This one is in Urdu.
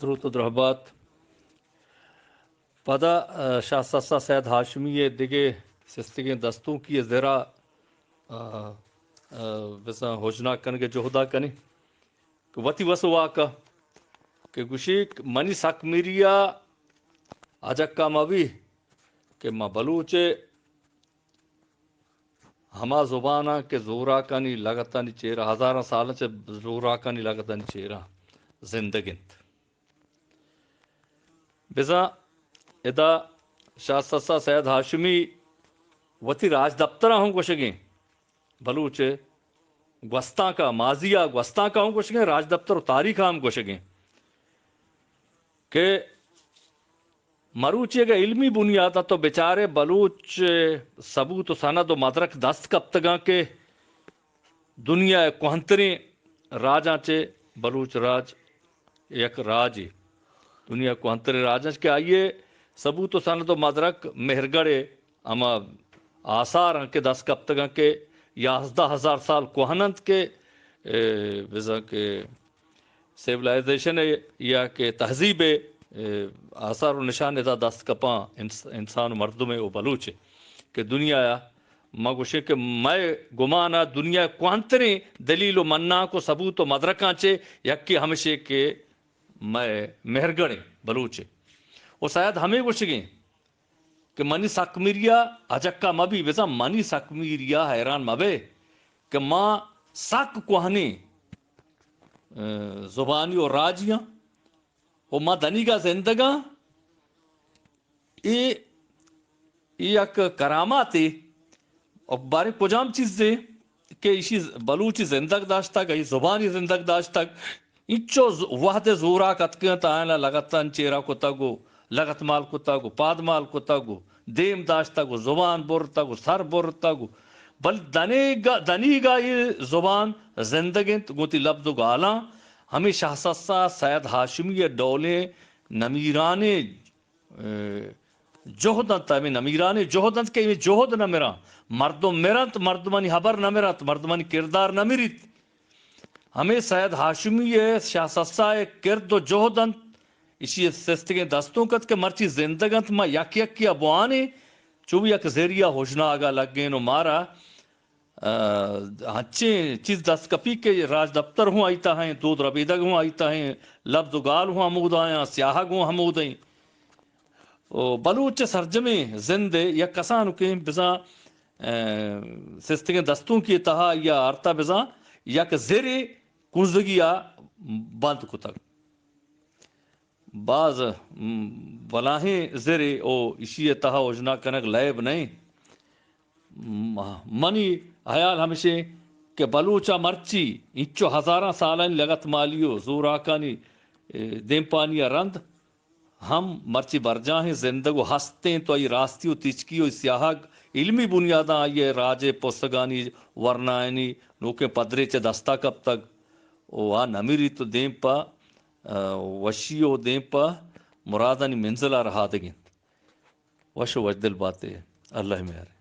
درود و درهبات پدا شاہ سسا سید ہاشمی دیگه سستگی دستوں کی زیرا بسا ہوجنا کن کے جہدا کنی وتی وسو واقع کہ گوشیک منی سکمیریا اجکا مبی کہ ما بلوچے ہما زبانہ کے زورا کنی لگتانی چیرا ہزارہ سال سے زورا کنی لگتانی چیرا زندگیت بزا ادا شاہ سسا سید ہاشمی وتی راج دفترہ ہوں گوشگیں بلوچ گوستاں کا ماضیہ گوستاں کا ہوں گوشگیں راج دفتر و تاریخ ہم گوشگیں کہ مروچے کا علمی بنیاد تو بیچارے بلوچ ثبوت و سند و مدرک دست کپتگاں کے دنیا کوہنتریں راجاں چے بلوچ راج یک راج دنیا کوہنتریں راجاں کے آئیے ثبوت و سند و مدرک مہرگڑے اما آثار کے دست کپتگاں کے 11,000 سال کوہنند کے وزا کے سیولائزیشن یا کہ تہذیب آثار و نشان ادا دست کپاں انسان مردم او بلوچ کہ دنیا مگوشے کہ میں گمانا دنیا کوانتریں دلیل و منا کو ثبوت و مدرکاں چے یکی ہمشے کہ میں مہرگڑیں بلوچے وہ شاید ہمیں گوشگیں کہ منی سکمیریا اجکا مبی وزا منی سکمیریا حیران مبے کہ ماں سک کوہنی زبانی و راجیاں و ماں دنیگا زندگاں ای یک کراماتی اور بارے کجام چیز دے کہ اسی بلوچی زندگ داشتا گا ای زبانی زندگ داشتا گا انچو وحد زورا کتکیاں تاینا لگتاً چیرا کتا گو لگت مال کتا گو پاد مال کتا گو دیم داشتا گو زبان برتا گو سر برتا گو بل دنیگا یہ زبان زندگی گوتی لفظ و گالاں ہمیں شاہ سسا سید ہاشمی ڈولے نمیرانے جوہدنت ہمیں نمیرانے جوہدنت کہ یہ جوہد نمیران مردم مرنت مردمانی حبر نمیرت مردمانی کردار نمیریت ہمیں سید ہاشمی شاہ سسا کرد و جوہدنت اسی سستگیں دستوں کت کے مرچی زندگنت ما یک یک کی ابوانے چوب یک ذریعہ ہوشنا آگا لگ گئے نو مارا ہچیں چیز دست کپی کے راج دفتر ہوں آئیتا ہیں دودھ ربیدگ ہوں آئیتا ہیں لفظ گال ہوں حمود آیاں سیاہگ ہوں حمود ہیں بلوچ سرجمے زندے یا کسانو کے بزا سستگیں دستوں کی تہا یا آرتا بزا یک زیر کنزگیا بند کتک بعض بلاہیں زیر او اسی تہا وجنا کنک لائب نہیں منی حیال ہمیشہ کہ بلوچا مرچی انچو ہزاراں سالان لگت مالیو زوراکانی دیمپانی رند ہم مرچی برجاں ہیں زندگو ہستے تو ای راستیو تچکیو سیاہگ علمی بنیاداں آئیے راجے پوستگانی ورنائنی نوکے پدرے چے دستا کب تک وہ نمیری تو دیم پا وشیو دیم پا مرادانی منزلہ رہا دگیں وشو وجدل باتیں اللہ مہر